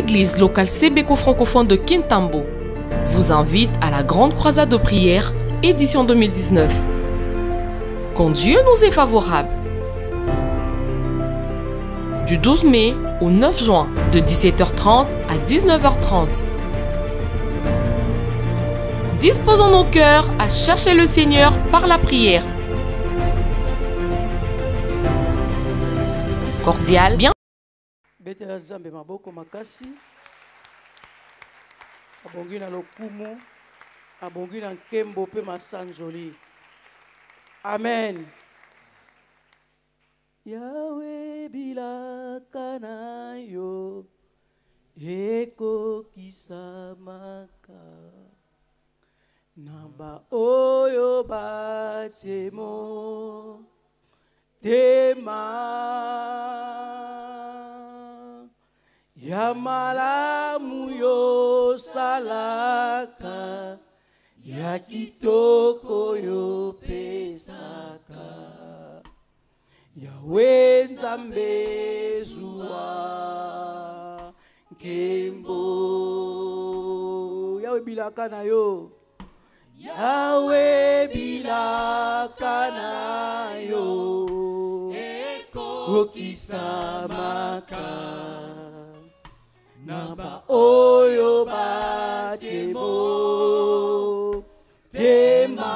l'église locale Sebeko francophone de Kintambo vous invite à la grande croisade de prière, édition 2019. Quand Dieu nous est favorable. Du 12 mai au 9 juin, de 17h30 à 19h30. Disposons nos cœurs à chercher le Seigneur par la prière. Cordial, bien. Betela Zambe maboko makasi. Abongi na lokumu, abongi na nkembo pe masanzoli. Amen. Yahweh bilaka na yo, eko kisamaka. Naba oyo batemo tema ya malamu yo salaka ya kitoko yo pesaka Yahweh Nzambe zuwa nkembo Yahweh bilaka na yo Yahweh bilaka na yo eko kisamaka naba oyo batemo tema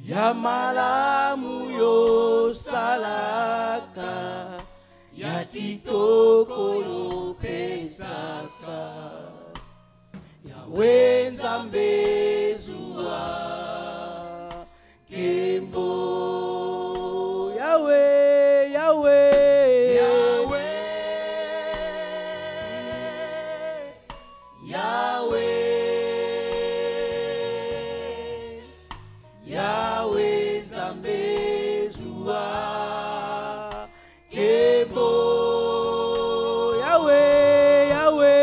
ya malamu yo salaka ya kitoko yo pesaka Yahweh Nzambe zuwa kembo Yahweh Yahweh Yahweh Yahweh Nzambe zuwa kembo Yahweh Yahweh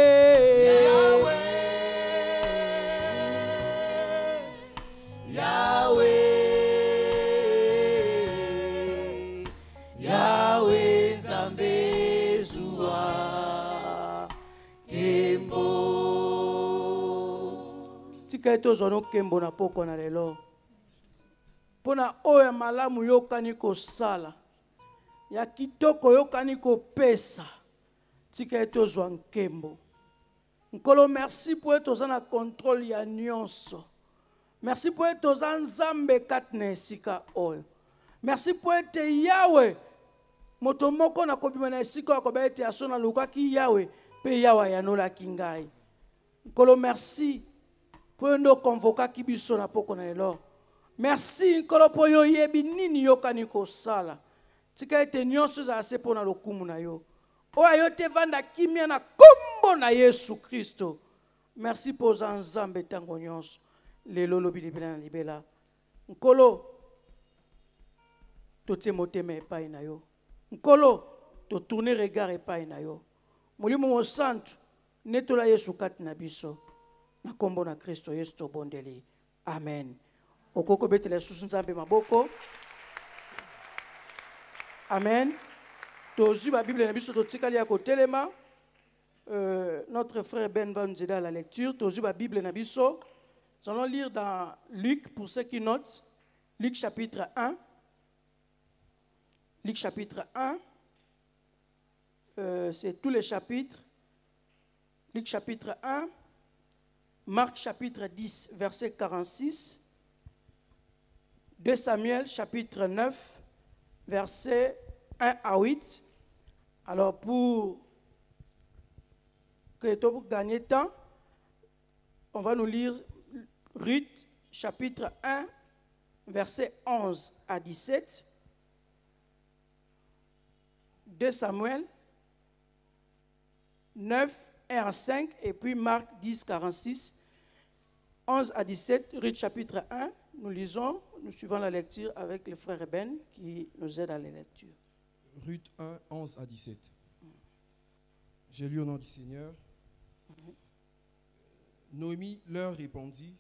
Yahweh Nzambe zuwa kembo tika ete ozwa no kembo na poko na lelo mpona oyo malamu yokani kosala ya kitoko yokani kopesa tika ete ozwa nkembo nkolo merci po ete oza na contrôle ya nyonso merci po ete oza nzambe kati na esika oyo merci po ete yawe moto moko na kobima na esika oyo akoba ete aso nalukaki yawe mpe yawe ayanolaki ngai nkolo merci po ndo konvokaki biso na poko na lelo merci nkolo po yo yebi nini yokani kosala tika ete nyonso ezala se mpo na lokumu na yo oyo yo te vanda kimia na kombo na Yesu Kristo merci po oza nzambe ntango nyonso lelo lobi libela na libela nkolo totie motema epai na yo nkolo totourne regard epai na yo molimo mosantu netola Yesu kati na biso na kombo na Kristo Yesu tobondeli amen okoko betela susu nzambe maboko amen tozwi ba Bible na biso totikali ya kotelema notre frère Ben va nous aider à la lecture tozwi ba Bible na biso nous allons lire dans Luc pour ceux qui notent Luc chapitre 1 Luc chapitre 1 c'est tous les chapitres Luc chapitre 1 Marc chapitre 10 verset 46 2 Samuel chapitre 9 verset 1 à 8 alors pour que tu gagner temps on va nous lire Ruth chapitre 1 verset 11 à 17 2 Samuel 9 1 à 5 et puis Marc 10 46 11 à 17 Ruth chapitre 1 nous lisons nous suivons la lecture avec le frère Ben qui nous aide à la lecture. Ruth 1 11 à 17 J'ai lu au nom du Seigneur. Noémie leur répondit: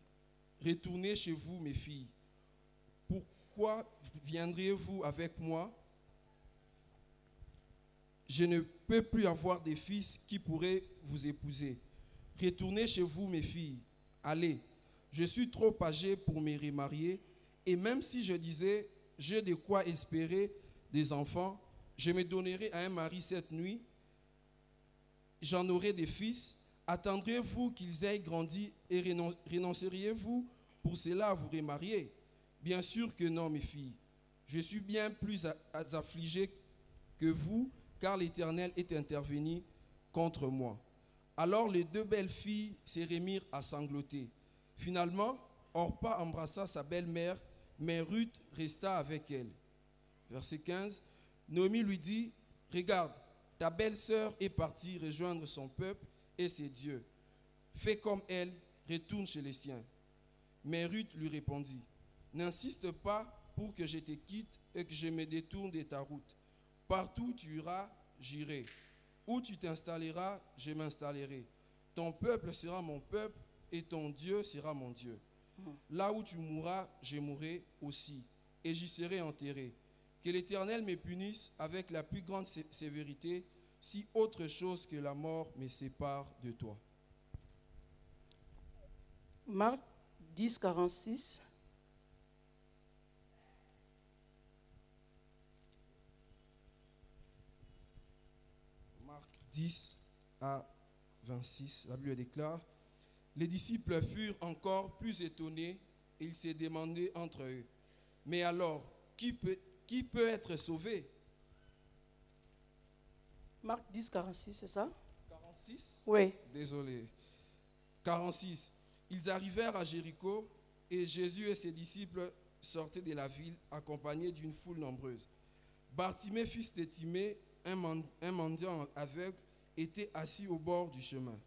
Retournez chez vous, mes filles. Pourquoi viendriez-vous avec moi? je ne peux plus avoir des fils qui pourraient vous épouser. Retournez chez vous, mes filles. Allez, je suis trop âgé pour me remarier, et même si je disais, j'ai de quoi espérer des enfants, je me donnerai à un mari cette nuit, j'en aurai des fils. Attendrez-vous qu'ils aient grandi et renonceriez-vous pour cela à vous remarier? Bien sûr que non, mes filles. Je suis bien plus affligé que vous, car l'Éternel est intervenu contre moi. Alors les deux belles filles se remirent à sangloter. Finalement, Orpa embrassa sa belle-mère, mais Ruth resta avec elle. Verset 15. Naomi lui dit, « Regarde, ta belle-sœur est partie rejoindre son peuple et ses dieux. Fais comme elle, retourne chez les siens. » Mais Ruth lui répondit, « N'insiste pas pour que je te quitte et que je me détourne de ta route. Partout où tu iras, j'irai. Où tu t'installeras, je m'installerai. Ton peuple sera mon peuple et ton Dieu sera mon Dieu. Là où tu mourras, je mourrai aussi, et j'y serai enterré. Que l'Éternel me punisse avec la plus grande sévérité, si autre chose que la mort me sépare de toi. » Marc 10, 46. Marc 10 à 26, la Bible déclare, « Les disciples furent encore plus étonnés et ils se demandaient entre eux, « Mais alors, qui peut être sauvé ?» Marc 10, 46, c'est ça? 46? Oui. Désolé. 46. Ils arrivèrent à Jéricho et Jésus et ses disciples sortaient de la ville accompagnés d'une foule nombreuse. Bartimée, fils de Timée, un mendiant aveugle, était assis au bord du chemin.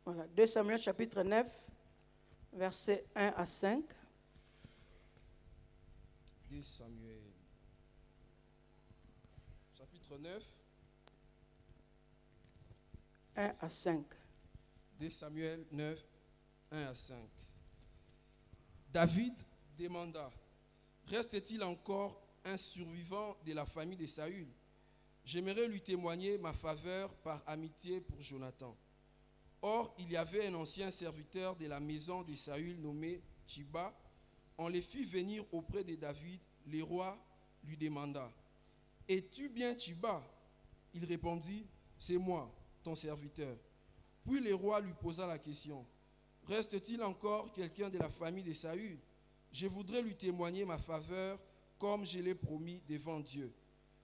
Voilà. 2 Samuel chapitre 9, versets 1 à 5. 2 Samuel chapitre 9. 1 à 5. 2 Samuel 9, 1 à 5. David demanda, « Reste-t-il encore un survivant de la famille de Saül? J'aimerais lui témoigner ma faveur par amitié pour Jonathan. » Or, il y avait un ancien serviteur de la maison de Saül nommé Tchiba. On les fit venir auprès de David. Le roi lui demanda, « Es-tu bien Tchiba ?» Il répondit, « C'est moi, ton serviteur. » Puis le roi lui posa la question, « Reste-t-il encore quelqu'un de la famille de Saül? Je voudrais lui témoigner ma faveur comme je l'ai promis devant Dieu. »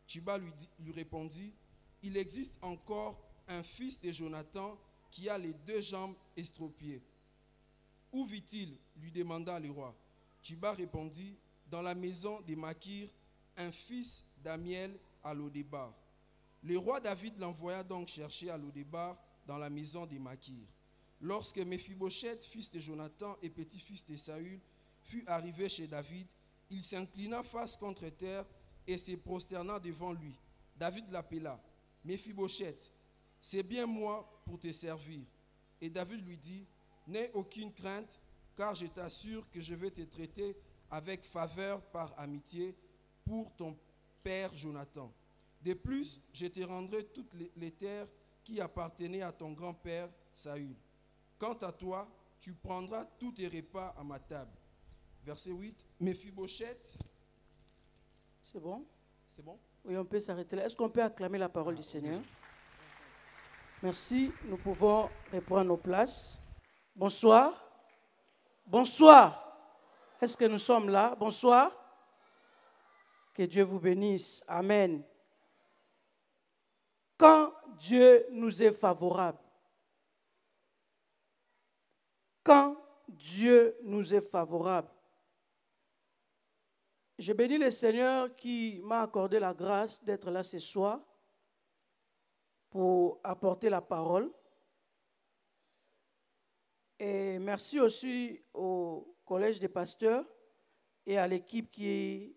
Tchiba lui répondit, « Il existe encore un fils de Jonathan qui a les deux jambes estropiées. » « Où vit-il » lui demanda le roi. Tchiba répondit, « Dans la maison de Makir, un fils d'Amiel à Lodébar. » Le roi David l'envoya donc chercher à Lodébar dans la maison de Makir. Lorsque Méphibosheth, fils de Jonathan et petit-fils de Saül, fut arrivé chez David, il s'inclina face contre terre et se prosterna devant lui. David l'appela, « Méphibosheth, c'est bien moi pour te servir. » Et David lui dit, « N'aie aucune crainte, car je t'assure que je vais te traiter avec faveur par amitié pour ton père Jonathan. De plus, je te rendrai toutes les terres qui appartenaient à ton grand-père Saül. Quant à toi, tu prendras tous tes repas à ma table. » Verset 8, Méphibosheth. C'est bon? C'est bon? Oui, on peut s'arrêter là. Est-ce qu'on peut acclamer la parole du Seigneur? Merci. Nous pouvons reprendre nos places. Bonsoir. Bonsoir. Est-ce que nous sommes là? Bonsoir. Que Dieu vous bénisse. Amen. Quand Dieu nous est favorable, quand Dieu nous est favorable, je bénis le Seigneur qui m'a accordé la grâce d'être là ce soir pour apporter la parole. Et merci aussi au Collège des pasteurs et à l'équipe qui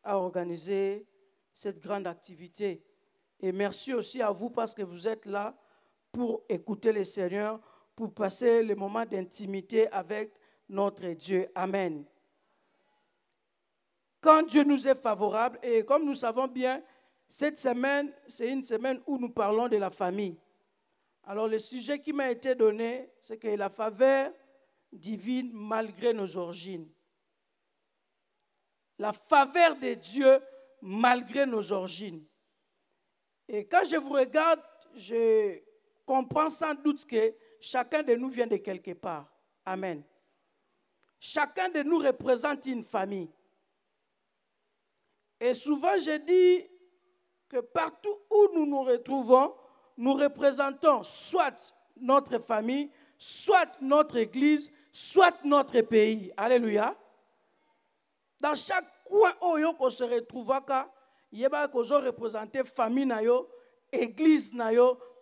a organisé cette grande activité. Et merci aussi à vous parce que vous êtes là pour écouter le Seigneur, pour passer le moment d'intimité avec notre Dieu. Amen. Quand Dieu nous est favorable, et comme nous savons bien, Cette semaine, c'est une semaine où nous parlons de la famille. Alors le sujet qui m'a été donné, c'est que la faveur divine malgré nos origines. La faveur de Dieu malgré nos origines. Et quand je vous regarde, je comprends sans doute que chacun de nous vient de quelque part. Amen. Chacun de nous représente une famille. Et souvent, je dis que partout où nous nous retrouvons, nous représentons soit notre famille, soit notre église, soit notre pays. Alléluia. Dans chaque coin où on se retrouve, il y a représenté famille, église,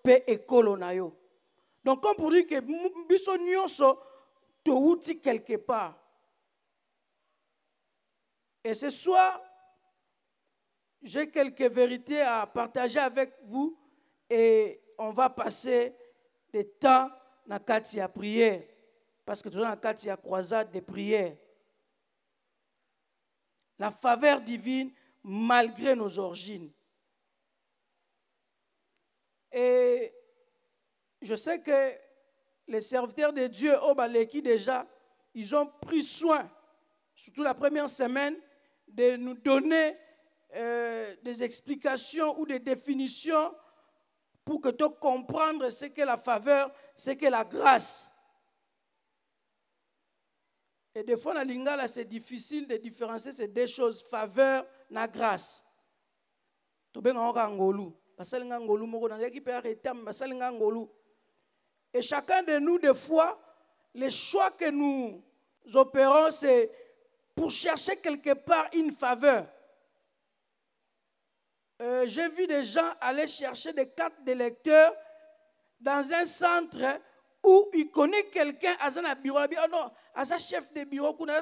et école. Donc, comme pour dire que nous sommes tous quelque part. Et ce soir, j'ai quelques vérités à partager avec vous et on va passer des temps dans la prière. Parce que toujours dans la croisade de prière. La faveur divine malgré nos origines. Et je sais que les serviteurs de Dieu au Baleki déjà, ils ont pris soin, surtout la première semaine, de nous donner des explications ou des définitions pour que tu comprennes ce qu'est la faveur, ce qu'est la grâce. Et des fois, dans la lingala, c'est difficile de différencier ces deux choses, faveur et grâce. Et chacun de nous, des fois, les choix que nous opérons, c'est pour chercher quelque part une faveur. J'ai vu des gens aller chercher des cartes de lecteurs dans un centre où il connaît quelqu'un à un bureau. Non, à un chef de bureau, à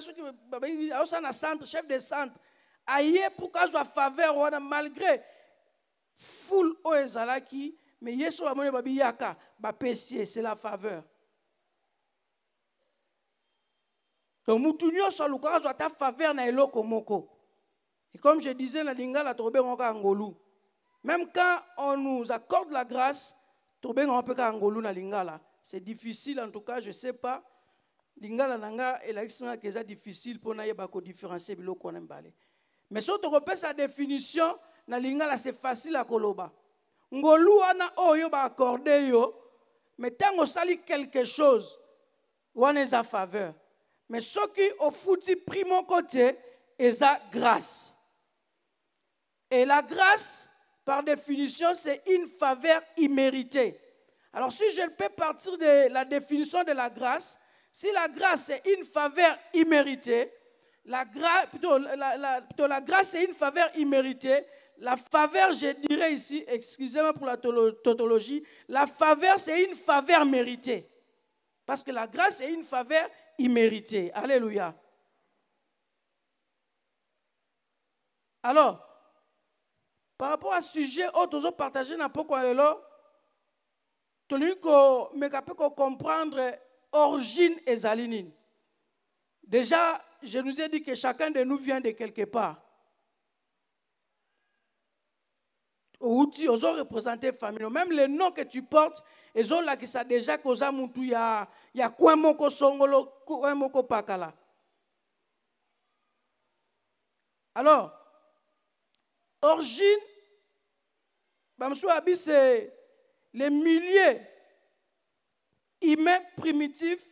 un centre, chef de centre. Aïe, pourquoi je faveur, malgré foule au ezalaki, mais yeso amone babi yaka, c'est la faveur. Donc, mutunyo sur le cas ta faveur na eloko moko. Et comme je disais, la lingala tobe ngoka ngolu. Même quand on nous accorde la grâce, tobe ngoka ngolu na lingala. C'est difficile, en tout cas, je ne sais pas. Lingala nanga et la xinga que c'est difficile pour na yeba ko différencier biloko na mbale. Mais si on repère sa définition, na lingala c'est facile à koloba. Ngolu ana oyo ba accordé yo, mais tant on sali quelque chose, on est à faveur. Mais ce qui au fouti pris mon côté, est à grâce. Et la grâce, par définition, c'est une faveur imméritée. Alors si je peux partir de la définition de la grâce, si la grâce est une faveur imméritée, la grâce c'est une faveur imméritée, la faveur, je dirais ici, excusez-moi pour la tautologie, la faveur c'est une faveur méritée. Parce que la grâce est une faveur imméritée. Alléluia. Alors, par rapport à ce sujet, nous avons partagé dans pourquoi nous avons comprendre origine et zalinine. Déjà, je nous ai dit que chacun de nous vient de quelque part. Outi, ils ont représenté famille. Même les noms que tu portes, ils ont là qui ça déjà cause mutu ya quoi moko songolo, quoi moko pakala. Alors, origine, c'est les milieux humains primitifs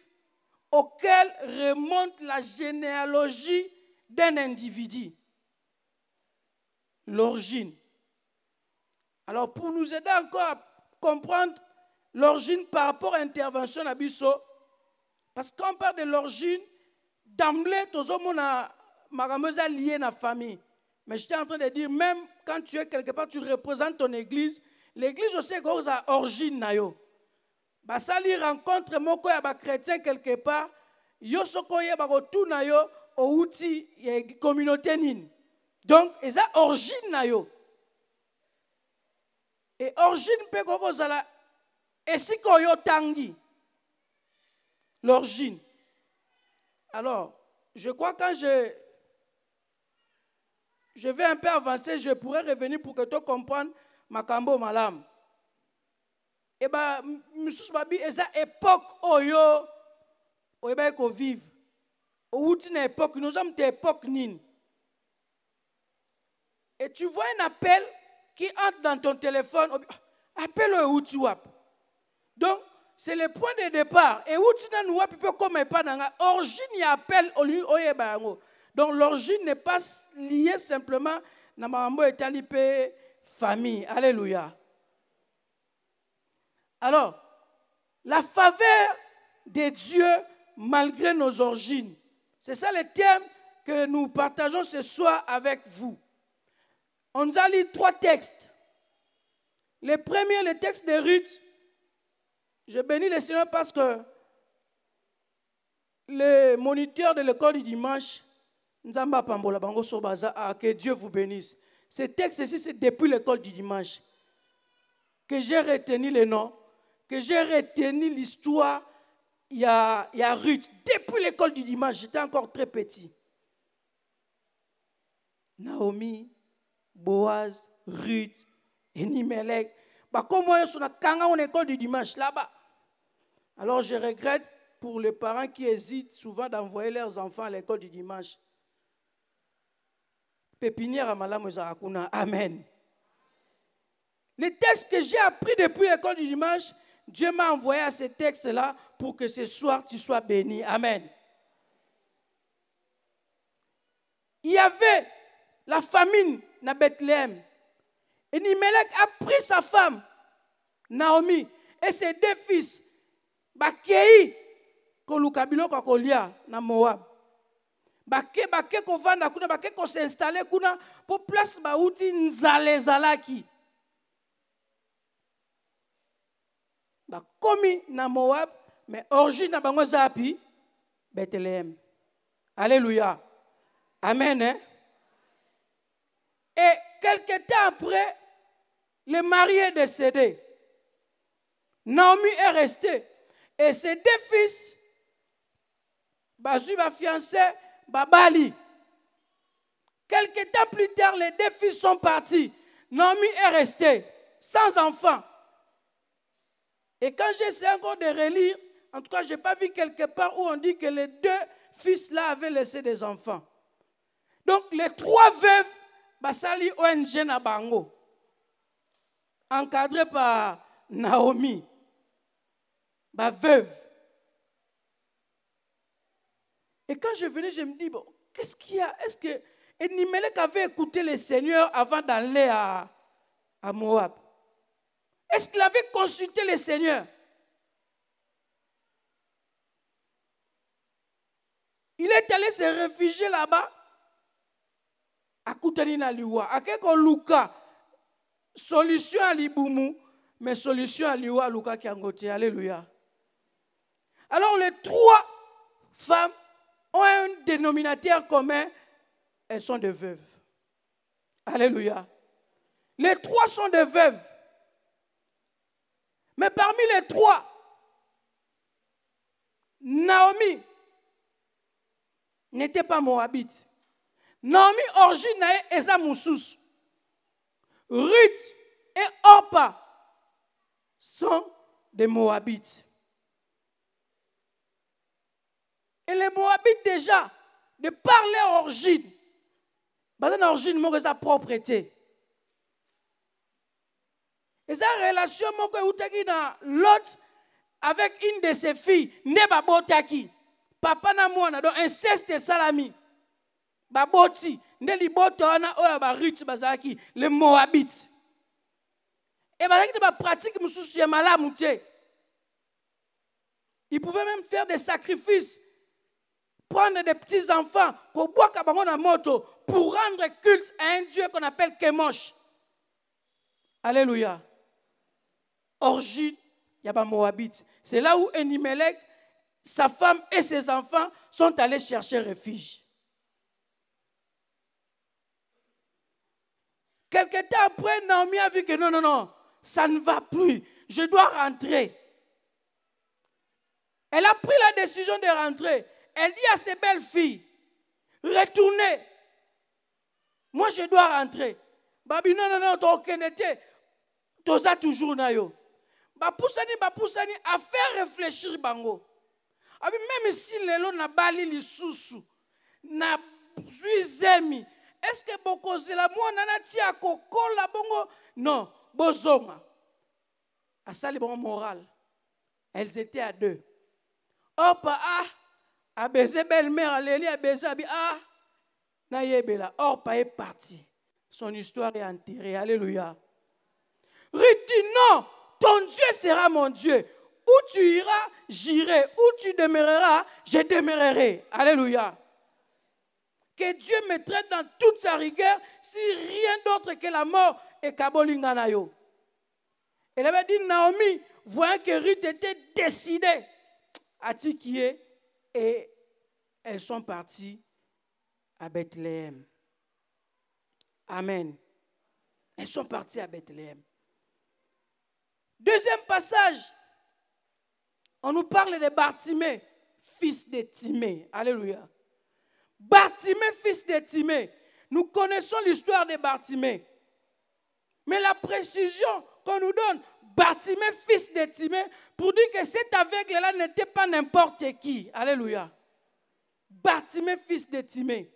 auxquels remonte la généalogie d'un individu. L'origine. Alors, pour nous aider encore à comprendre l'origine par rapport à l'intervention d'Abisso, parce qu'on parle de l'origine, d'emblée, tout le monde a lié à la famille. Mais j'étais en train de dire, même quand tu es quelque part, tu représentes ton église, l'église aussi a une origine. Si tu rencontres un chrétien quelque part, tu as une communauté. Donc, il y a une origine. Et origine peut être l'origine. Alors, je crois que quand je vais un peu avancer, je pourrais revenir pour que tu comprennes ma kambo malam. Et bien, Moussous Babi, et ça époque oyo, oyo ko vive. Ou tu n'es époque, nous sommes des époques nines. Et tu vois un appel qui entre dans ton téléphone, appelle au WhatsApp. Donc, c'est le point de départ. Et où tu n'as pas pu comme pas dans l'origine, il appelle au lieu de. Donc, l'origine n'est pas liée simplement à ma et famille. Alléluia. Alors, la faveur de Dieu malgré nos origines. C'est ça le terme que nous partageons ce soir avec vous. On nous a lu 3 textes. Le premier, le texte de Ruth. Je bénis le Seigneur parce que le moniteur de l'école du dimanche, Nzamba Pambola Bango Sobaza, que Dieu vous bénisse. Ce texte-ci, c'est depuis l'école du dimanche que j'ai retenu le nom, que j'ai retenu l'histoire. Il y a Ruth. Depuis l'école du dimanche, j'étais encore très petit. Naomi, Boaz, Ruth, Elimelech. Comme moi, je suis en école du dimanche là-bas. Alors, je regrette pour les parents qui hésitent souvent d'envoyer leurs enfants à l'école du dimanche. Pépinière à Malamouzarakuna. Amen. Les textes que j'ai appris depuis l'école du dimanche, Dieu m'a envoyé à ces textes-là pour que ce soir tu sois béni. Amen. Il y avait la famine à Bethléem. Et Elimelech a pris sa femme, Naomi, et ses 2 fils, Bakei, Kolukabilo Kakolia, na Moab. Bakei Kovanda, Bakei ko s'installer pour place Baouti Nzale Zalaki. Bakomi na Moab, mais origine na bango zapi, Bethléem. Alléluia. Amen. Hein? Et quelques temps après, le mari est décédé. Naomi est restée. Et ses 2 fils, Bazu va fiancé, Babali. Quelques temps plus tard, les 2 fils sont partis. Naomi est restée, sans enfant. Et quand j'essaie encore de relire, en tout cas, je n'ai pas vu quelque part où on dit que les 2 fils-là avaient laissé des enfants. Donc, les 3 veuves, Basali ONG Nabango, encadré par Naomi, veuve. Et quand je venais, je me dis, bon, qu'est-ce qu'il y a? Est-ce que Elimelech avait écouté le Seigneur avant d'aller à Moab? Est-ce qu'il avait consulté le Seigneur? Il est allé se réfugier là-bas. À Koutanina Liwa. À quelque Luka. Solution à l'Iboumou, mais solution à Liwa, Luka Kiangote. Alléluia. Alors les 3 femmes ont un dénominateur commun. Elles sont des veuves. Alléluia. Les 3 sont des veuves. Mais parmi les 3, Naomi n'était pas moabite. Naomi origine Eza Moussous. Ruth et Orpa sont des moabites. Et les moabites déjà, de par leur origine, leur origine est sa propreté. Et sa relation l'autre avec une de ses filles, Neba Botaki, papa na mwana, donc inceste salami, baboti, ndeli botona oya ba Ruth bazaki, les Moabites. Et bazaki de ba pratique mususu ya malamu te. Ils pouvaient même faire des sacrifices, prendre des petits enfants, pour rendre culte à un Dieu qu'on appelle Kemosh. Alléluia. Origine, il y a pas Moabite. C'est là où Elimelech, sa femme et ses enfants sont allés chercher refuge. Quelque temps après, Naomi a vu que non, ça ne va plus. Je dois rentrer. Elle a pris la décision de rentrer. Elle dit à ses belles filles, retournez. Moi, je dois rentrer. Babi, non, ton kenete, toza toujours na yo. Bapusani, à faire réfléchir bango. Abi, même si lelo na bali li susu, na zuizemi, est-ce que bokoze la moi nana tia kokola bongo? Non, bozonga. Asali bon moral. Elles étaient à deux. Orpa a baisé belle-mère, Lélie a baisé, Nayebela. Orpa est parti. Son histoire est enterrée. Alléluia. Ruth dit non, ton Dieu sera mon Dieu. Où tu iras, j'irai. Où tu demeureras, je demeurerai. Alléluia. Que Dieu me traite dans toute sa rigueur si rien d'autre que la mort est kabolinganayo. Elle avait dit Naomi, voyant que Ruth était décidée à Tikié, et elles sont parties à Bethléem. Amen. Elles sont parties à Bethléem. Deuxième passage, on nous parle de Bartimée, fils de Timée. Alléluia. Bartimée, fils de Timée. Nous connaissons l'histoire de Bartimée. Mais la précision qu'on nous donne, Bartimée, fils de Timée, pour dire que cet aveugle-là n'était pas n'importe qui. Alléluia. Bartimée, fils de Timée.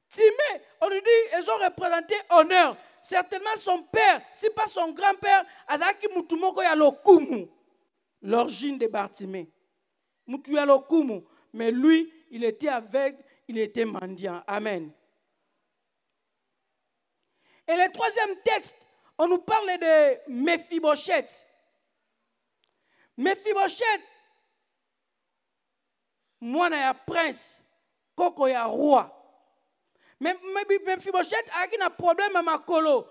Timée, on nous dit, ils ont représenté honneur. Certainement son père, si pas son grand-père, Azaki Mutumoko Yalokumu, l'origine de Bartimée. Mutu Yalokumu. Mais lui, il était aveugle, il était mendiant. Amen. Et le troisième texte, on nous parle de Mephibosheth. Mephibosheth, moi, je suis prince, Koko ya roi. Mais Mephibosheth a un problème à Makolo.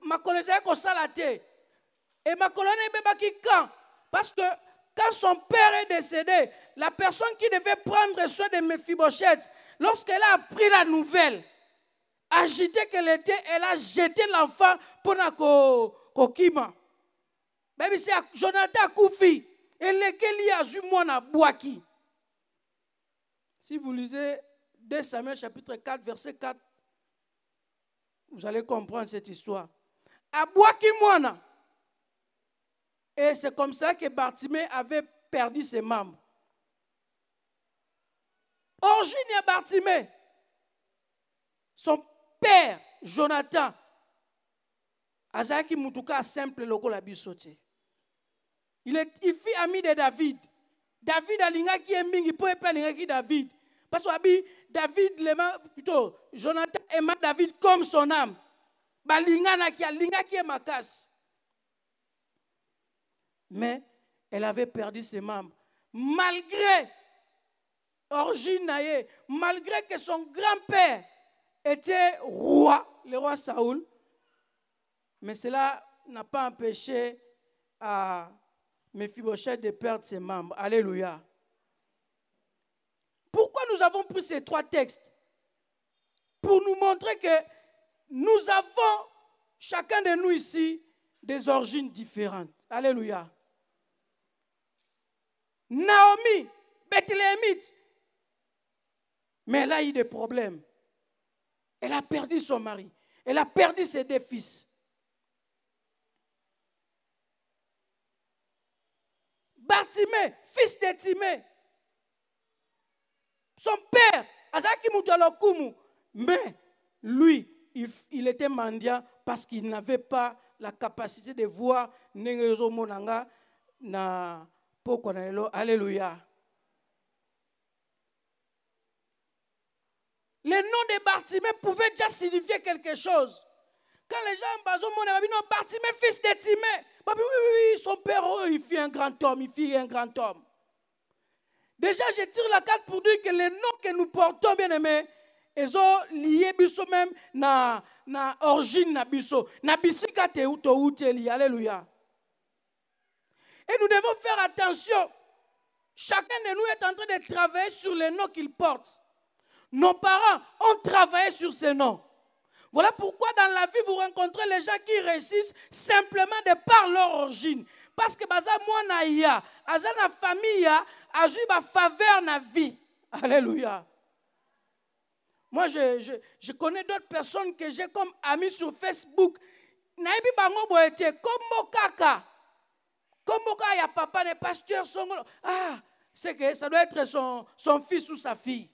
Makolo, c'est qu'on s'alate. Et Makolo n'est pas qui quand. Parce que quand son père est décédé, la personne qui devait prendre soin de Mephibosheth, lorsqu'elle a appris la nouvelle, agitée qu'elle était, elle a jeté l'enfant pour la kokima. Même si Jonathan Koufi, et lequel y a eu moi na boaki. Si vous lisez 2 Samuel chapitre 4, verset 4, vous allez comprendre cette histoire. À boaki moana. Et c'est comme ça que Bartimée avait perdu ses membres. Origine à Bartimée, son père, Jonathan, Azaki Mutuka simple loko la bisote. Il fit ami de David. David a linga qui est mingi pour pas linga qui David. Parce que David plutôt Jonathan aima David comme son âme. Ba linga qui est makas. Mais elle avait perdu ses membres. Malgré origine, malgré que son grand-père était roi, le roi Saoul, mais cela n'a pas empêché à Mephibosheth de perdre ses membres. Alléluia. Pourquoi nous avons pris ces 3 textes? Pour nous montrer que nous avons, chacun de nous ici, des origines différentes. Alléluia. Naomi, Bethléemite, mais elle a eu des problèmes. Elle a perdu son mari. Elle a perdu ses 2 fils. Bartimée, fils de Timée. Son père, Azaki Mutalokumu. Mais lui, il était mendiant parce qu'il n'avait pas la capacité de voir Nengezo Monanga na Pokonelo. Alléluia. Le nom de Bartimée pouvait déjà signifier quelque chose. Quand les gens disent Bartimée, fils de Timée, oui, son père, il fit un grand homme, Déjà, je tire la carte pour dire que les noms que nous portons, bien aimés, ils ont lié biso même na origine na biso, na bisika te outeli. Alléluia. Et nous devons faire attention. Chacun de nous est en train de travailler sur les noms qu'il porte. Nos parents ont travaillé sur ces noms. Voilà pourquoi dans la vie, vous rencontrez les gens qui réussissent simplement de par leur origine. Parce que baza moi na ya, aza na famille ya, azu ba faveur na vie. Alléluia. Moi, je connais d'autres personnes que j'ai comme amis sur Facebook. Naïbi bango boete, comme kaka. Comme il y a papa, les pasteurs sont... Ah, c'est que ça doit être son fils ou sa fille.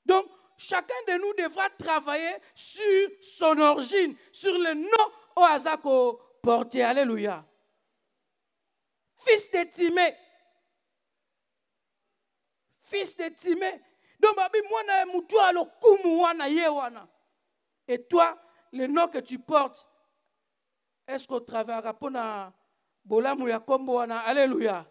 Donc, chacun de nous devra travailler sur son origine, sur le nom au hasard qu'on porte. Alléluia. Fils de Timée. Fils de Timée. Donc, et toi, le nom que tu portes, est-ce qu'on travaillera pour na bolamouya kombo wana? Alléluia.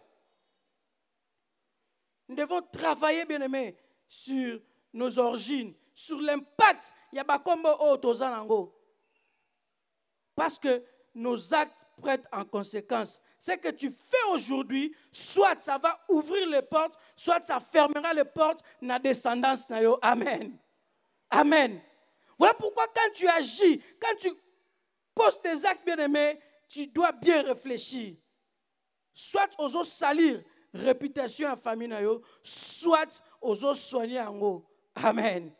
Nous devons travailler, bien aimé, sur nos origines, sur l'impact. Yaba kombo o tozanango. Parce que nos actes prêtent en conséquence. Ce que tu fais aujourd'hui, soit ça va ouvrir les portes, soit ça fermera les portes na descendance na yo. Amen. Amen. Voilà pourquoi quand tu agis, quand tu poses des actes bien-aimés, tu dois bien réfléchir. Soit aux autres salir réputation en famille na yo, soit aux autres soigner en haut. Amen.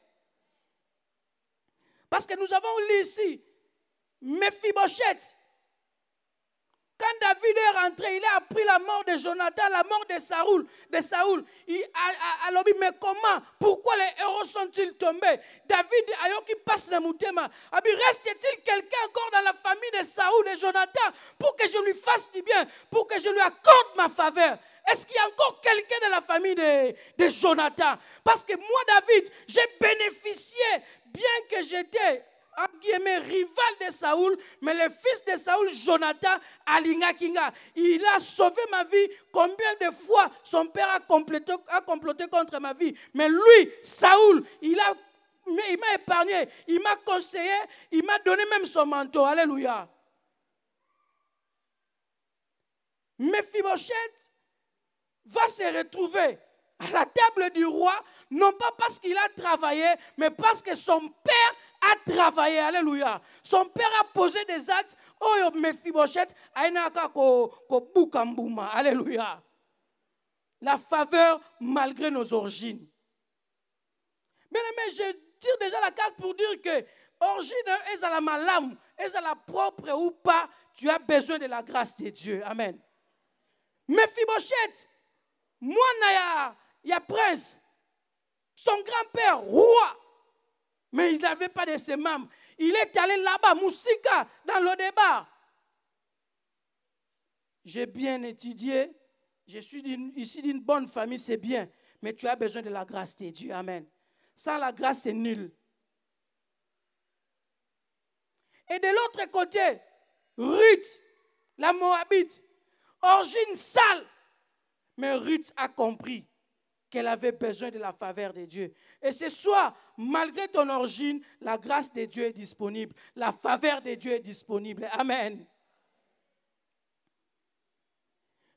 Parce que nous avons lu ici Mephibosheth. Quand David est rentré, il a appris la mort de Jonathan, la mort de Saoul. Il a dit, mais comment? Pourquoi les héros sont-ils tombés? David qui passe le moutema. Reste-t-il quelqu'un encore dans la famille de Saoul, de Jonathan, pour que je lui fasse du bien, pour que je lui accorde ma faveur? Est-ce qu'il y a encore quelqu'un dans la famille de Jonathan? Parce que moi, David, j'ai bénéficié, bien que j'étais rival de Saoul, mais le fils de Saoul, Jonathan, Alinga Kinga, il a sauvé ma vie. Combien de fois son père a comploté contre ma vie? Mais lui, Saoul, il m'a épargné, il m'a conseillé, il m'a donné même son manteau. Alléluia. Mephibosheth va se retrouver à la table du roi, non pas parce qu'il a travaillé, mais parce que son père a travaillé. Alléluia. Son père a posé des actes. Oh, Mephibosheth ainaka ko bukambuma. Alléluia. La faveur malgré nos origines. Bien aimé, je tire déjà la carte pour dire que origine est à la malam, est à la propre ou pas, tu as besoin de la grâce de Dieu. Amen. Mephibosheth, moi il y a prince, son grand-père roi. Mais il n'avait pas de ses membres. Il est allé là-bas, Moussika, dans le débat. J'ai bien étudié. Je suis ici d'une bonne famille, c'est bien. Mais tu as besoin de la grâce de Dieu. Amen. Sans la grâce, c'est nul. Et de l'autre côté, Ruth, la Moabite, origine sale. Mais Ruth a compris qu'elle avait besoin de la faveur de Dieu. Et ce soir, malgré ton origine, la grâce de Dieu est disponible. La faveur de Dieu est disponible. Amen.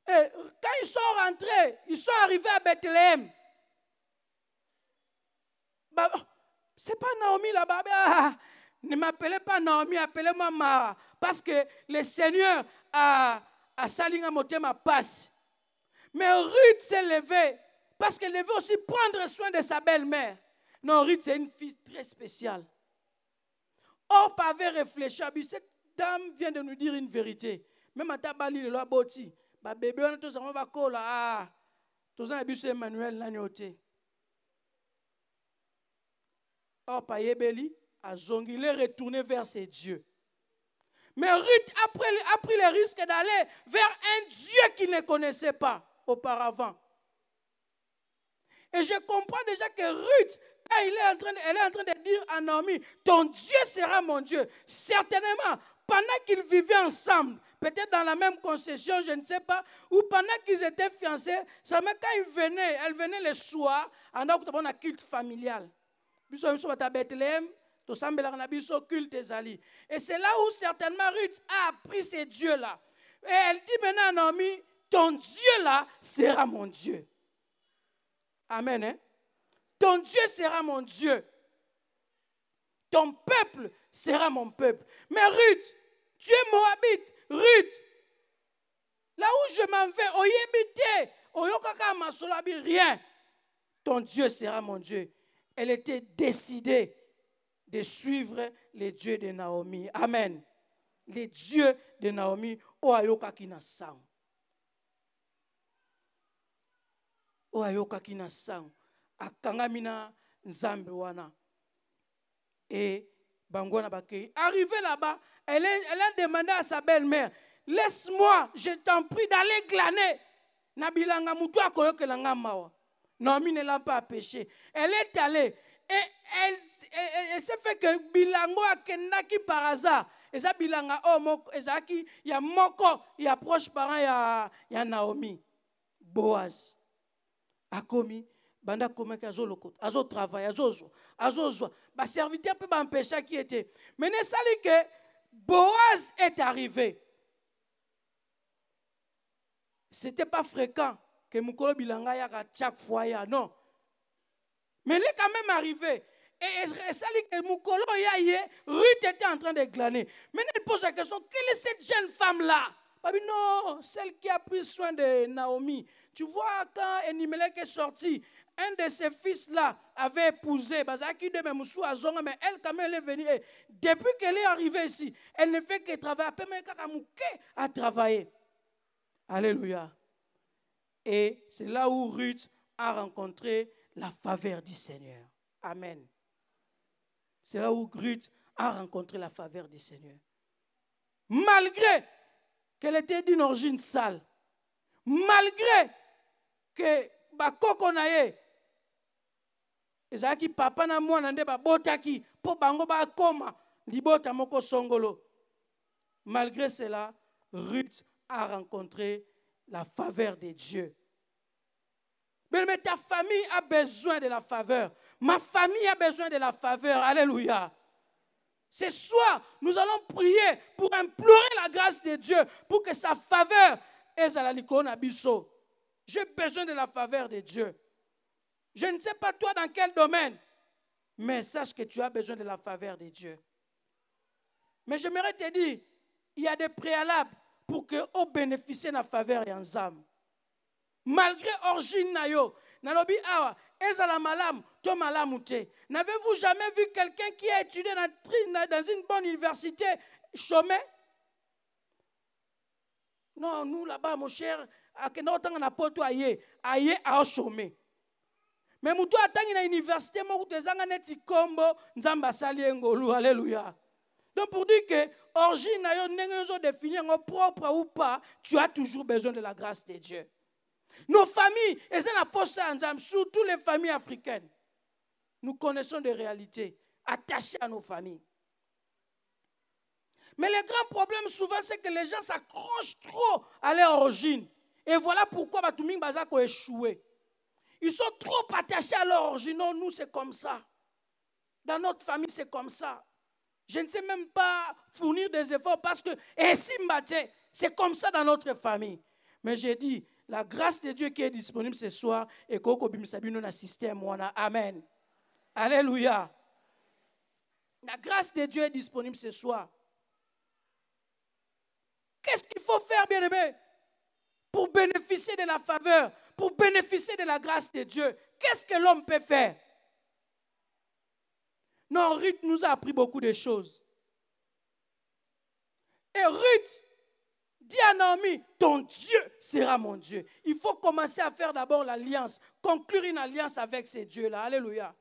Et quand ils sont rentrés, ils sont arrivés à Bethléem. C'est pas Naomi là-bas. Ne m'appelez pas Naomi, appelez-moi Mara. Parce que le Seigneur a salinga motema passe. Mais Ruth s'est levée. Parce qu'elle devait aussi prendre soin de sa belle-mère. Non, Ruth, c'est une fille très spéciale. Orp avait réfléchi. Cette dame vient de nous dire une vérité. Même à Tabali, le loi Boti. Bébé, on a tous un peu ah, tous un abus Emmanuel Nagnoté. Orp a yébeli, a zongi, il est retourné vers ses dieux. Mais Ruth a pris le risque d'aller vers un Dieu qu'il ne connaissait pas auparavant. Et je comprends déjà que Ruth, quand elle est en train de dire à Naomi, ton Dieu sera mon Dieu. Certainement, pendant qu'ils vivaient ensemble, peut-être dans la même concession, je ne sais pas, ou pendant qu'ils étaient fiancés, ça mais quand elle venait le soir, on a un culte familial. Et c'est là où certainement Ruth a appris ces dieux-là. Et elle dit maintenant à Naomi, ton Dieu là sera mon Dieu. Amen. Hein? Ton Dieu sera mon Dieu. Ton peuple sera mon peuple. Mais Ruth, tu es Moabite. Ruth, là où je m'en vais, oyebite, oyokaka masolabi, rien. Ton Dieu sera mon Dieu. elle était décidée de suivre les dieux de Naomi. Amen. Les dieux de Naomi, oyokaki na sang. Oyokaki na sang. Akangamina nzambe wana. Et Bangwana Bakei. Arrivé là-bas, elle a demandé à sa belle-mère, laisse-moi, je t'en prie, d'aller glaner. Nabilanga mutu akoyokelanga mawa. Naomi ne l'a pas péché. Elle est allée et elle s'est fait que bilango akendaki par hasard. Et ça bilanga ezaki ya moko ya proche parent ya Naomi. Boaz. Akomi banda komeka azolokota, azo travail, azozwa. Ba serviteur peut m'empêcher qui était. Mais ne sali que Boaz est arrivé. C'était pas fréquent que Mukolo bilanga yaka chaque fois ya non. Mais il est quand même arrivé. Et sali que Mukolo yaye, Ruth était en train de glaner. Maintenant il pose la question, quelle est cette jeune femme là? Non, celle qui a pris soin de Naomi. Tu vois quand Elimelech est sorti, un de ses fils-là avait épousé, mais elle, quand même, elle est venue. Et depuis qu'elle est arrivée ici, elle ne fait que travailler. À travailler. Alléluia. Et c'est là où Ruth a rencontré la faveur du Seigneur. Amen. C'est là où Ruth a rencontré la faveur du Seigneur. Malgré qu'elle était d'une origine sale, malgré que bakoko na ye ezaki papa na mwana nde babotaki po bango bakoma libota moko songolo. Malgré cela, Ruth a rencontré la faveur de Dieu. Mais ta famille a besoin de la faveur. Ma famille a besoin de la faveur. Alléluia. Ce soir, nous allons prier pour implorer la grâce de Dieu pour que sa faveur ezalaliko na biso. J'ai besoin de la faveur de Dieu. Je ne sais pas toi dans quel domaine, mais sache que tu as besoin de la faveur de Dieu. Mais j'aimerais te dire, il y a des préalables pour que on bénéficie de la faveur et en âme. Malgré origine nayo, nalobi awa, ezala malam, to malamute. N'avez-vous jamais vu quelqu'un qui a étudié dans une bonne université chômé? Non, nous là-bas, mon cher, aye a chômé. Mais mutu atangi na université mo tezanga neti kombo nzamba sali ngolu. Alléluia. Donc pour dire que origine na yo ndenge zo définir ngo propre ou pas, tu as toujours besoin de la grâce de Dieu. Nos familles, et c'est la poste ensemble, surtout les familles africaines. Nous connaissons des réalités attachées à nos familles. Mais le grand problème souvent, c'est que les gens s'accrochent trop à leur origine. Et voilà pourquoi Batuming Bazako a échoué. Ils sont trop attachés à leur origine. Non, nous, c'est comme ça. Dans notre famille, c'est comme ça. Je ne sais même pas fournir des efforts parce que, c'est comme ça dans notre famille. Mais j'ai dit, la grâce de Dieu qui est disponible ce soir, et Koko Bimsabino na système, amen. Alléluia. La grâce de Dieu est disponible ce soir. Qu'est-ce qu'il faut faire, bien-aimé, pour bénéficier de la faveur, pour bénéficier de la grâce de Dieu? Qu'est-ce que l'homme peut faire? Non, Ruth nous a appris beaucoup de choses. Et Ruth dit à Naomi, ton Dieu sera mon Dieu. Il faut commencer à faire d'abord l'alliance, conclure une alliance avec ces dieux-là. Alléluia.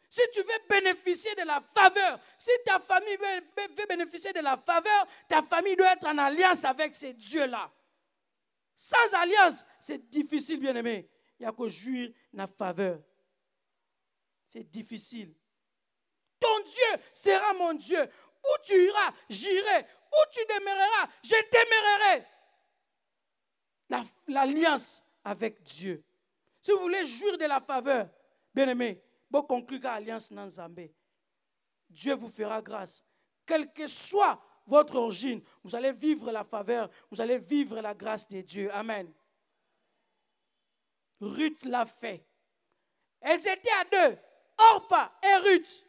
Si tu veux bénéficier de la faveur, si ta famille veut bénéficier de la faveur, ta famille doit être en alliance avec ces dieux-là. Sans alliance, c'est difficile, bien-aimé. Il n'y a que jouir de la faveur. C'est difficile. Ton Dieu sera mon Dieu. Où tu iras, j'irai. Où tu demeureras, je demeurerai. L'alliance avec Dieu. Si vous voulez jouir de la faveur, bien-aimé, bon conclure l'alliance dans Zambé. Dieu vous fera grâce. Quelle que soit votre origine, vous allez vivre la faveur, vous allez vivre la grâce de Dieu. Amen. Ruth l'a fait. Elles étaient à deux, Orpa et Ruth.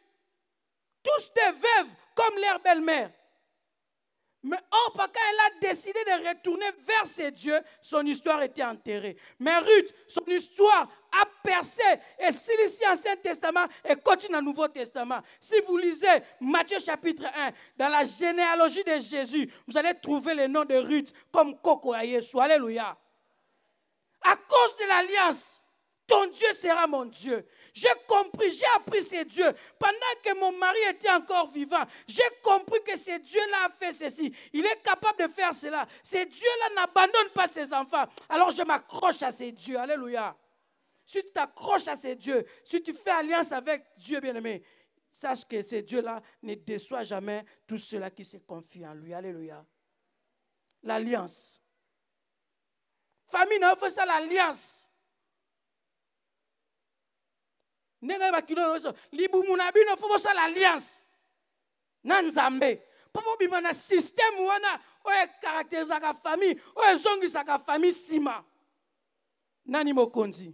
Tous des veuves comme leur belle-mère. Mais Orpa, quand elle a décidé de retourner vers ses dieux, son histoire était enterrée. Mais Ruth, son histoire a percé et s'initie l'Ancien Testament et continue le Nouveau Testament. Si vous lisez Matthieu chapitre 1, dans la généalogie de Jésus, vous allez trouver le nom de Ruth comme Coco à Yesu. Alléluia. À cause de l'alliance, ton Dieu sera mon Dieu. J'ai compris, j'ai appris ce Dieu. Pendant que mon mari était encore vivant, j'ai compris que ce Dieu-là a fait ceci. Il est capable de faire cela. Ce Dieu-là n'abandonne pas ses enfants. Alors je m'accroche à ce Dieu. Alléluia. Si tu t'accroches à ce Dieu, si tu fais alliance avec Dieu bien-aimé, sache que ce Dieu-là ne déçoit jamais tous ceux-là qui se confient en lui. Alléluia. L'alliance. Famille, on fait ça l'alliance. Libumunabi faut ça l'alliance. Nanzambe. Papa bimana système wana oye caractérise la famille, oye zongi sa famille sima. Nani mokonzi.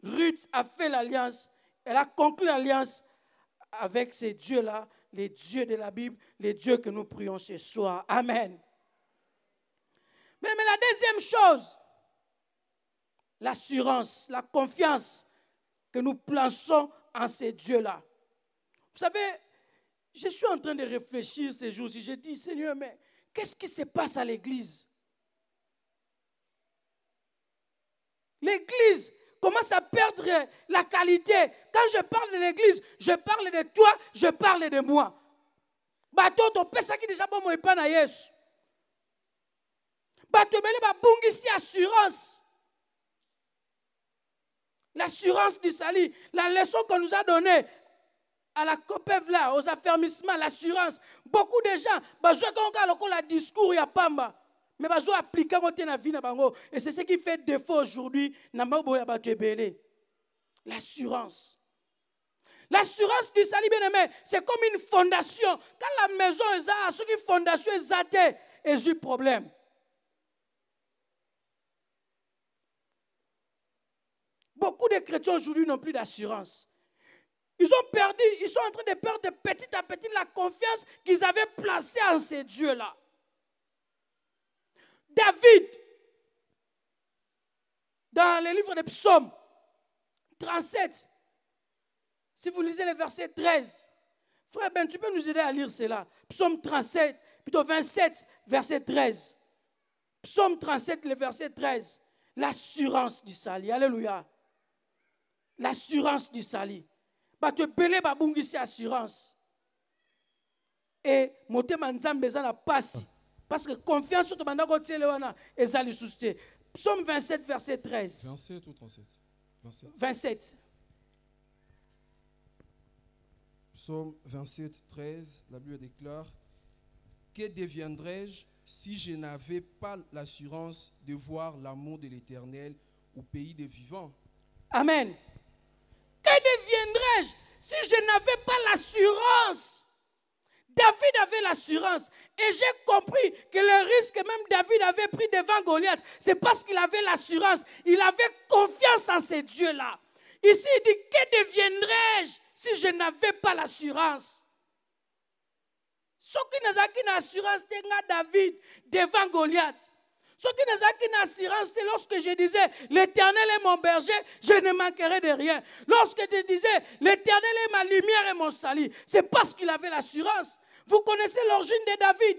Ruth a fait l'alliance, elle a conclu l'alliance avec ces dieux-là, les dieux de la Bible, les dieux que nous prions ce soir. Amen. Mais la deuxième chose, l'assurance, la confiance que nous plaçons en ces dieux-là. Vous savez, je suis en train de réfléchir ces jours-ci. Je dis, Seigneur, mais qu'est-ce qui se passe à l'église? L'église commence à perdre la qualité. Quand je parle de l'église, je parle de toi, je parle de moi. Bateau, tu peux ça qui déjà bon moi pas na Yesu. Bateau, bele ba bungisi assurance. L'assurance du salut, la leçon qu'on nous a donnée à la COPEV là, aux affermissements, l'assurance. Beaucoup de gens, la discours ya pamba, mais ils appliquer la vie na bango et c'est ce qui fait défaut aujourd'hui l'assurance. L'assurance du salut bien-aimé, c'est comme une fondation. Quand la maison est là, ce qui fondation est zatée, et j'ai problème. Beaucoup de chrétiens aujourd'hui n'ont plus d'assurance. Ils ont perdu, ils sont en train de perdre petit à petit la confiance qu'ils avaient placée en ces dieux-là. David, dans le livre des psaumes 37, si vous lisez le verset 13, frère Ben, tu peux nous aider à lire cela. Psaume 37, plutôt 27, verset 13. Psaume 37, le verset 13. L'assurance du salut. Alléluia. L'assurance du salut. Bah te belé babungi c'est assurance. Et motema nzambe za na pasi. Parce que confiance sur tobanda ko tiele wana ezali susté. Psaume 27 verset 13. 27 ou 37? 27. Psaume 27, 13, la Bible déclare: que deviendrais-je si je n'avais pas l'assurance de voir l'amour de l'Éternel au pays des vivants? Amen. Que deviendrais-je si je n'avais pas l'assurance? David avait l'assurance. Et j'ai compris que le risque même David avait pris devant Goliath, c'est parce qu'il avait l'assurance. Il avait confiance en ces dieux-là. Ici, il dit, que deviendrais-je si je n'avais pas l'assurance? Ce qui n'a pas l'assurance, c'est David devant Goliath. Ce qui n'a pas l'assurance, c'est lorsque je disais, l'Éternel est mon berger, je ne manquerai de rien. Lorsque je disais, l'Éternel est ma lumière et mon salut, c'est parce qu'il avait l'assurance. Vous connaissez l'origine de David.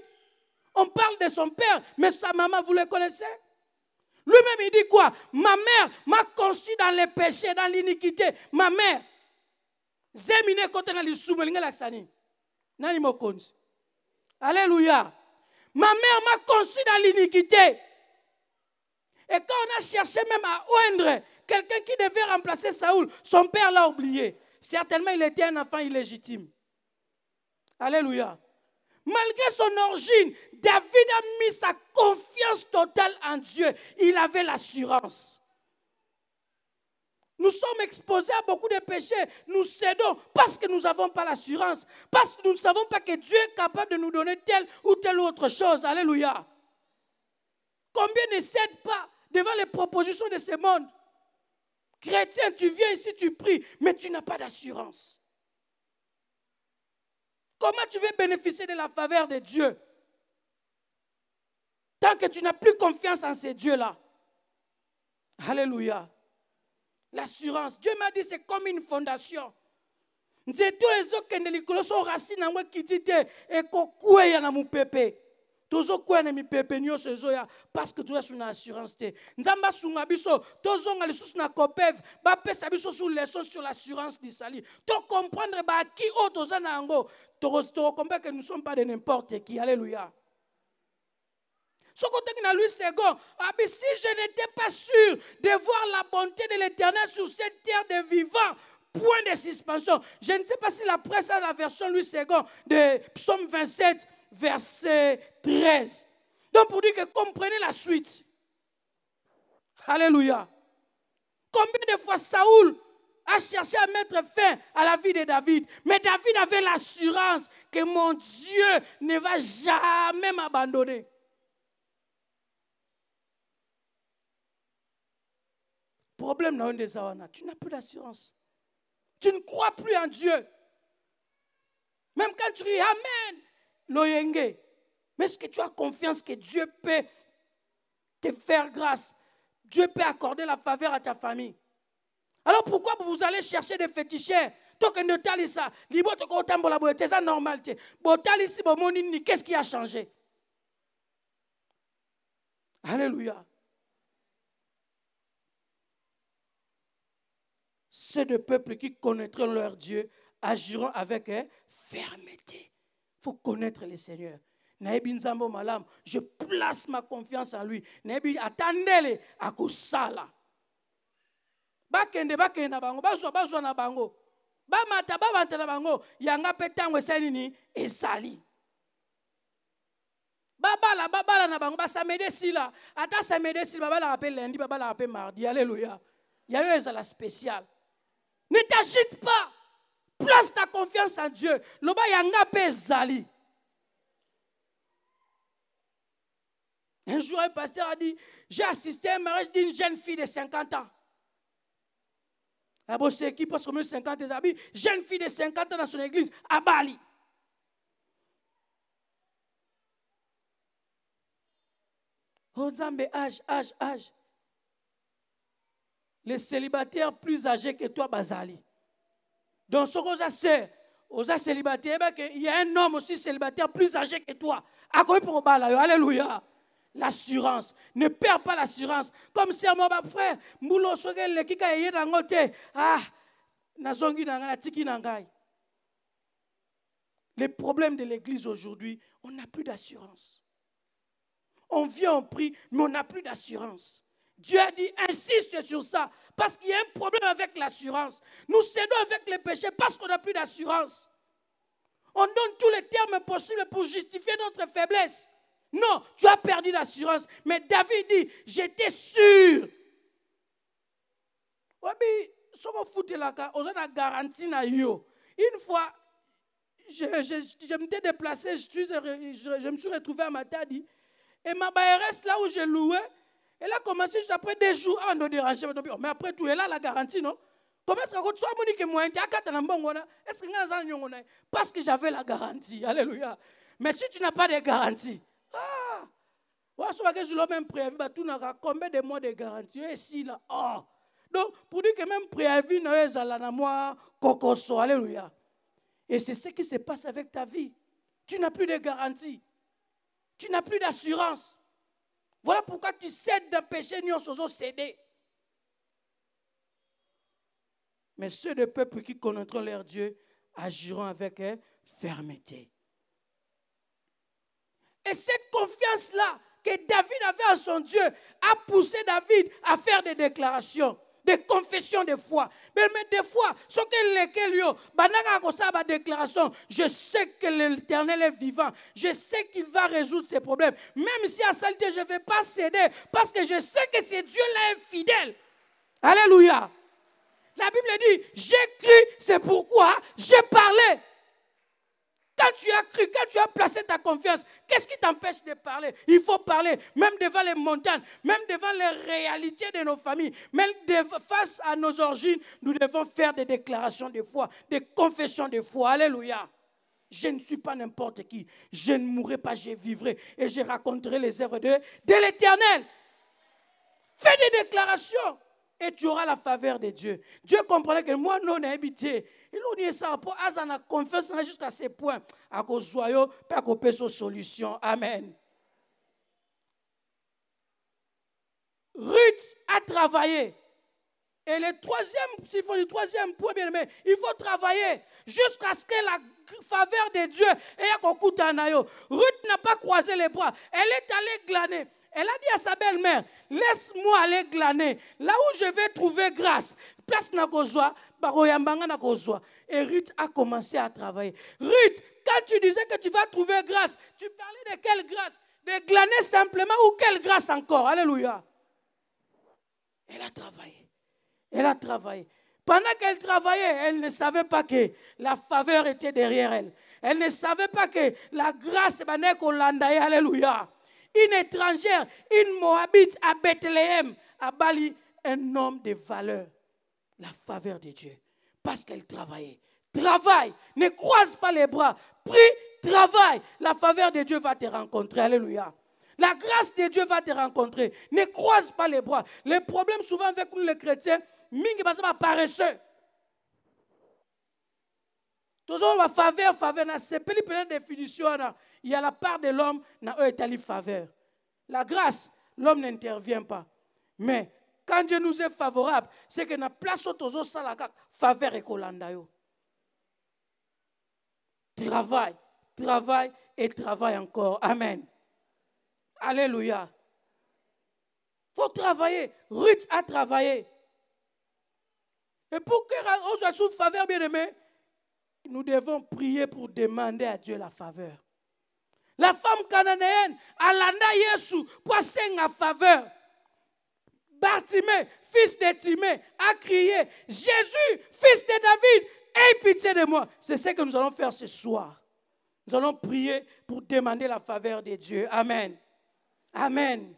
On parle de son père, mais sa maman, vous le connaissez? Lui-même, il dit quoi? Ma mère m'a conçu dans les péchés, dans l'iniquité. Ma mère. Zemine kote na lisumu linga laksani. Nani mokonzi. Alléluia. Ma mère m'a conçu dans l'iniquité. Et quand on a cherché même à oindre quelqu'un qui devait remplacer Saoul, son père l'a oublié. Certainement, il était un enfant illégitime. Alléluia. Malgré son origine, David a mis sa confiance totale en Dieu. Il avait l'assurance. Nous sommes exposés à beaucoup de péchés. Nous cédons parce que nous n'avons pas l'assurance. Parce que nous ne savons pas que Dieu est capable de nous donner telle ou telle autre chose. Alléluia. Combien ne cèdent pas devant les propositions de ce monde? Chrétien, tu viens ici, tu pries, mais tu n'as pas d'assurance. Comment tu veux bénéficier de la faveur de Dieu tant que tu n'as plus confiance en ces dieux-là? Alléluia. L'assurance. Dieu m'a dit c'est comme une fondation. C'est tous les autres qui sont racines dans le kitite et qui na mu pepe. Tozo quoi na mi pepe nyo sezoya parce que tu as une assurance te. Nzamba sunga biso tozo nga lisusu na kopev ba pesa biso sur leçon sur l'assurance du salut. To comprendre ba qui o toza na ngo to comprendre que nous sommes pas de n'importe qui. Alléluia. Si je n'étais pas sûr de voir la bonté de l'Éternel sur cette terre des vivants, point de suspension. Je ne sais pas si la presse a la version Louis II de Psaume 27, verset 13. Donc pour dire que comprenez la suite. Alléluia. Combien de fois Saoul a cherché à mettre fin à la vie de David, mais David avait l'assurance que mon Dieu ne va jamais m'abandonner. Problème dans des awana, tu n'as plus d'assurance. Tu ne crois plus en Dieu. Même quand tu dis Amen, loyenge. Mais est-ce que tu as confiance que Dieu peut te faire grâce? Dieu peut accorder la faveur à ta famille. Alors pourquoi vous allez chercher des féticheurs? C'est normal. Qu'est-ce qui a changé? Alléluia. Ceux de peuples qui connaîtront leur Dieu agiront avec fermeté. Il faut connaître le Seigneur. Je place ma confiance en lui. Attendez-le à Kosala. Bakende na bango, bazwa na bango. Ba mata na bango, yanga petango esalini esali. Babala na bango, ba samedi sila. Ata samedi sila, babala rappelle lundi, babala rappelle mardi. Alléluia. Il y a eu la spéciale. Ne t'agite pas. Place ta confiance en Dieu. Loba yanga pe zali. Un jour, un pasteur a dit, j'ai assisté à un mariage d'une jeune fille de 50 ans. Ah bon, c'est qui passe comme 50 ans, jeune fille de 50 ans dans son église, à Bali. Oh, Zambé, âge. Les célibataires plus âgés que toi, Bazali. Donc, ce qu'on a c'est, aux célibataires, il y a un homme aussi célibataire plus âgé que toi. À quoi pour Bala? Alléluia. L'assurance. Ne perds pas l'assurance. Comme si mon frère, Moulo Sogel, le Kika est dans côté. Ah, Nazongi Nangana, Tiki Nangai. Les problèmes de l'église aujourd'hui, on n'a plus d'assurance. On vient en prie, mais on n'a plus d'assurance. Dieu a dit, insiste sur ça, parce qu'il y a un problème avec l'assurance. Nous cédons avec les péchés parce qu'on n'a plus d'assurance. On donne tous les termes possibles pour justifier notre faiblesse. Non, tu as perdu l'assurance. Mais David dit, j'étais sûr. Une fois, je m'étais déplacé, je me suis retrouvé à Matadi. Et ma BRS, là où j'ai loué, elle a commencé juste après des jours à nous déranger. Mais après tout, elle a la garantie, non? Comment est-ce que tu as dit que moi, est-ce que parce que j'avais la garantie. Alléluia. Mais si tu n'as pas de garantie, je même préavis, combien de mois de garantie? Et là, oh. Donc, pour dire que même préavis, alléluia. Et c'est ce qui se passe avec ta vie. Tu n'as plus de garantie. Tu n'as plus d'assurance. Voilà pourquoi tu cèdes d'un péché, nous sommes cédés. Mais ceux de peuples qui connaîtront leur Dieu agiront avec fermeté. Et cette confiance-là que David avait en son Dieu a poussé David à faire des déclarations, des confessions de foi. Mais des fois, ce que déclaration, je sais que l'Éternel est vivant. Je sais qu'il va résoudre ses problèmes. Même si à saleté, je ne vais pas céder parce que je sais que c'est Dieu-là infidèle. Alléluia. La Bible dit, j'ai cru, c'est pourquoi j'ai parlé. Quand tu as cru, quand tu as placé ta confiance, qu'est-ce qui t'empêche de parler? Il faut parler, même devant les montagnes, même devant les réalités de nos familles, même face à nos origines, nous devons faire des déclarations de foi, des confessions de foi. Alléluia. Je ne suis pas n'importe qui. Je ne mourrai pas, je vivrai et je raconterai les œuvres de l'Éternel. Fais des déclarations et tu auras la faveur de Dieu. Dieu comprenait que moi, non, j'ai habité. Il a dit ça pour avoir confiance jusqu'à ce point. À cause de joyeux, pas qu'on peut une solution. Amen. Ruth a travaillé. Et le troisième point, bien aimé, il faut travailler jusqu'à ce que la faveur de Dieu ait un coup d'anayo. Ruth n'a pas croisé les bras. Elle est allée glaner. Elle a dit à sa belle-mère, laisse-moi aller glaner. Là où je vais trouver grâce. Place na kozwa, baroyambanga na kozwa. Et Ruth a commencé à travailler. Ruth, quand tu disais que tu vas trouver grâce, tu parlais de quelle grâce? De glaner simplement ou quelle grâce encore? Alléluia. Elle a travaillé. Elle a travaillé. Pendant qu'elle travaillait, elle ne savait pas que la faveur était derrière elle. Elle ne savait pas que la grâce est landaye. Alléluia. Une étrangère, une Moabite à Bethléem, a bali un homme de valeur. La faveur de Dieu. Parce qu'elle travaillait. Travaille. Ne croise pas les bras. Prie, travaille. La faveur de Dieu va te rencontrer. Alléluia. La grâce de Dieu va te rencontrer. Ne croise pas les bras. Le problème souvent avec nous les chrétiens, mingi basaba paresseux. Toujours la faveur, c'est pas une définition. Il y a la part de l'homme, na faveur. La grâce, l'homme n'intervient pas. Mais quand Dieu nous est favorable, c'est que na place autour salaka faveur et kolandayo. Travaille, travaille et travaille encore. Amen. Alléluia. Il faut travailler. Ruth a travaillé. Et pour que on soit sous faveur, bien aimé, nous devons prier pour demander à Dieu la faveur. La femme cananéenne, Alanda Yesu, poisson à faveur. Bartimée, fils de Timée, a crié, Jésus, fils de David, aie pitié de moi. C'est ce que nous allons faire ce soir. Nous allons prier pour demander la faveur de Dieu. Amen. Amen.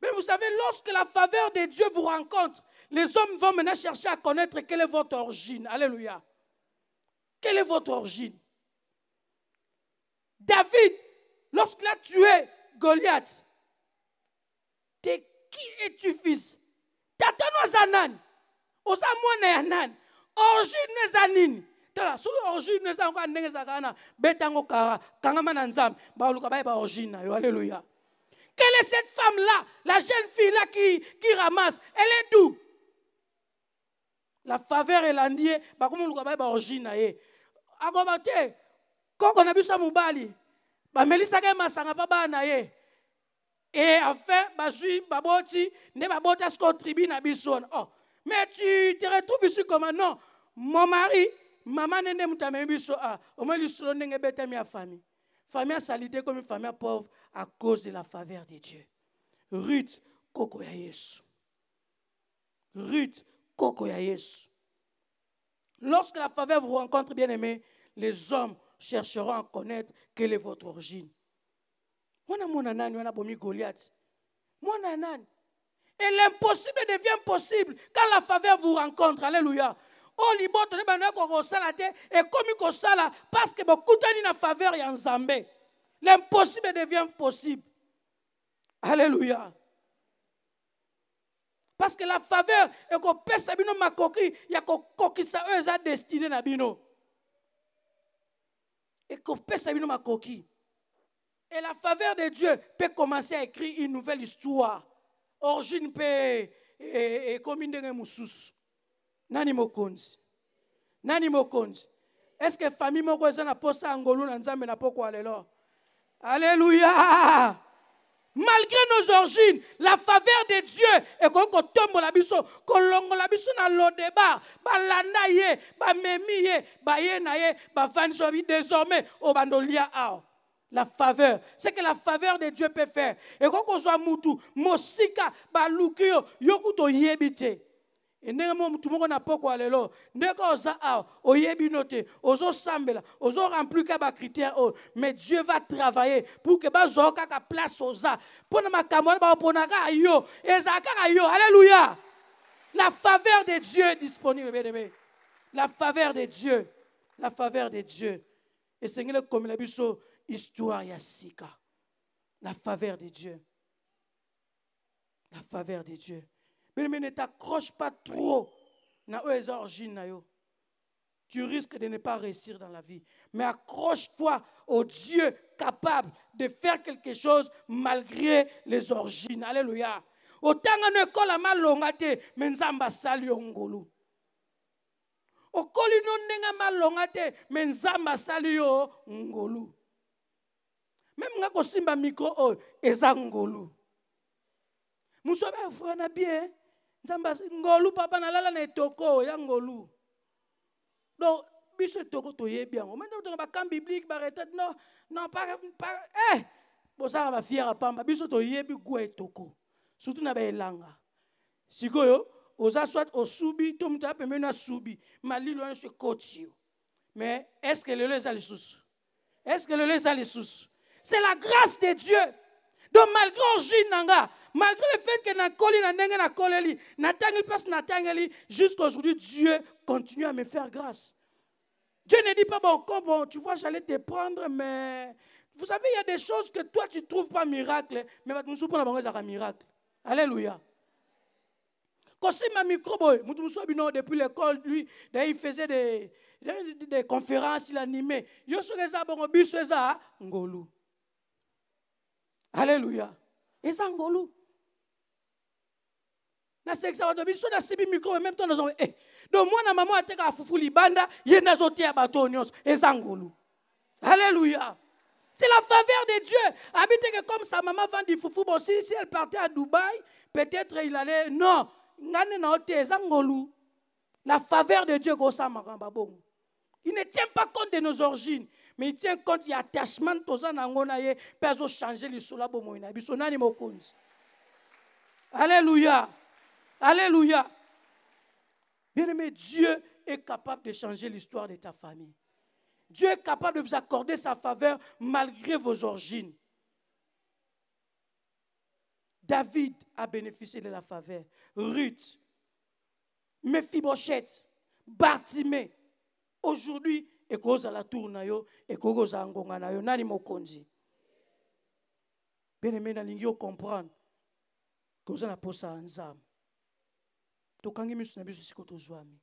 Mais vous savez, lorsque la faveur de Dieu vous rencontre, les hommes vont maintenant chercher à connaître quelle est votre origine. Alléluia. Quelle est votre origine? David, lorsqu'il a tué Goliath, de qui es-tu fils? Tatano Zanan. Osa mwana ya nan. Origine zanini. Tala, so origine zanko ndenge zakana betango kara kangama na nzambe ba luka ba origine yo. Alléluia. Quelle est cette femme-là, la jeune fille-là qui ramasse? Elle est d'où? La faveur est l'andier, bah comment nous avons origine ye. Agobate, quand on a vu ça moubali, bah melisa ke masanga pa ba na ye. Et enfin, bah suis baboti, ne baboti à ce qu'on tribune à bison. Oh, mais tu te retrouves ici comme non, mon mari, maman nene mutame biso ah, au moins l'histoire n'enge bete mi famille. Famille salité comme une famille pauvre à cause de la faveur de Dieu. Ruth koko ya Yesu. Ruth koko ya Yesu. Lorsque la faveur vous rencontre, bien aimé, les hommes chercheront à connaître quelle est votre origine. Mwana mwana nani wana bomi Goliath. Mwana nani. Et l'impossible devient possible quand la faveur vous rencontre. Alléluia. Oh, liboto ne bana ko sala te et comme ko sala parce que beaucoup de na faveur ya nzambe. L'impossible devient possible. Alléluia. Parce que la faveur est qu'on pèse bino makoki, ya ko kokisa eux a destiné na bino. Et qu'on pèse bino makoki. Et la faveur de Dieu peut commencer à écrire une nouvelle histoire. Origine peut et comme une mususu. Nani mokonzi. Nani mokonzi. Est-ce que famille moko eza na posa angolu na nzambe na poko alelo? Alléluia. Malgré nos origines, la faveur de Dieu est qu'on tombe la biso, qu'on longo la biso na lodeba, ba landa ye, ba memi ye, ba ye na ye, ba fansobi désormais au bandolia ao. La faveur, c'est que la faveur de Dieu peut faire. Et quand on soit mutu, mosika, ba lukio, yokuto yebite. Et néanmoins, tout le monde n'a pas quoi aller là. Mais Dieu va travailler pour que la place aux a. Alléluia. La faveur de Dieu est disponible, bien aimé. La faveur de Dieu. La faveur de Dieu. Et c'est comme la histoire Yassika. La faveur de Dieu. La faveur de Dieu. Mais ne t'accroche pas trop na aux origines. Tu risques de ne pas réussir dans la vie. Mais accroche-toi au Dieu capable de faire quelque chose malgré les origines. Alléluia. Autant qu'on école à malongate, mais nzamba sali ngolu. Okoli non nenga malongate, mais nzamba sali ngolu. Même nga ko simba micro o ezangolu. Musoba fana bien, nzamba ngolu papa na lala na etoko ya ngolu. Donc, biso toko to yebi yango. Maintenant to ba camp biblique ba retraite non pas bon ça va fier pamba biso to yebi gwa etoko. Surtout na ba elanga. Sikoyo oza soit osubi to muta pembe na subi malilo na se kotio. Mais est-ce que le les a les sous? Est-ce que le les a les sous? C'est la grâce de Dieu. Donc malgré origine nanga, malgré le fait que na koli na ndenge na koleli, na tangeli passe na tangeli, jusqu'à aujourd'hui Dieu continue à me faire grâce. Dieu ne dit pas bon, tu vois, j'allais te prendre, mais vous savez, il y a des choses que toi tu ne trouves pas miracle, mais nous sommes pas un miracle. Alléluia. Quand c'est ma micro-boy, depuis l'école, lui, il faisait des conférences, il animait. Il y a ngolu. Alléluia. Et ça ngolu. Na sexa wato biso na sibi micro même temps nous donc moi na maman ateka fufu libanda yena zote ya bato nyos ezangolu. Alléluia. C'est la faveur de Dieu. Habite que comme sa maman vend du fufu bon si elle partait à Dubaï, peut-être il allait non, ngane na ote ezangolu. La faveur de Dieu go sa makamba bon. Il ne tient pas compte de nos origines, mais il tient compte il y a attachement toza na ngona ye pezo changer le sola bo moina biso nani mokonzi. Alléluia. Alléluia. Bien-aimé, Dieu est capable de changer l'histoire de ta famille. Dieu est capable de vous accorder sa faveur malgré vos origines. David a bénéficié de la faveur. Ruth, Mephibosheth, Bartimée. Aujourd'hui, et cause à la tour nayo, et cause à ngonga nayo, nani mokonzi. Bien-aimé, n'alingio comprendre que vous en avez posé un zam. Tokangi misu na biso siko tozwami.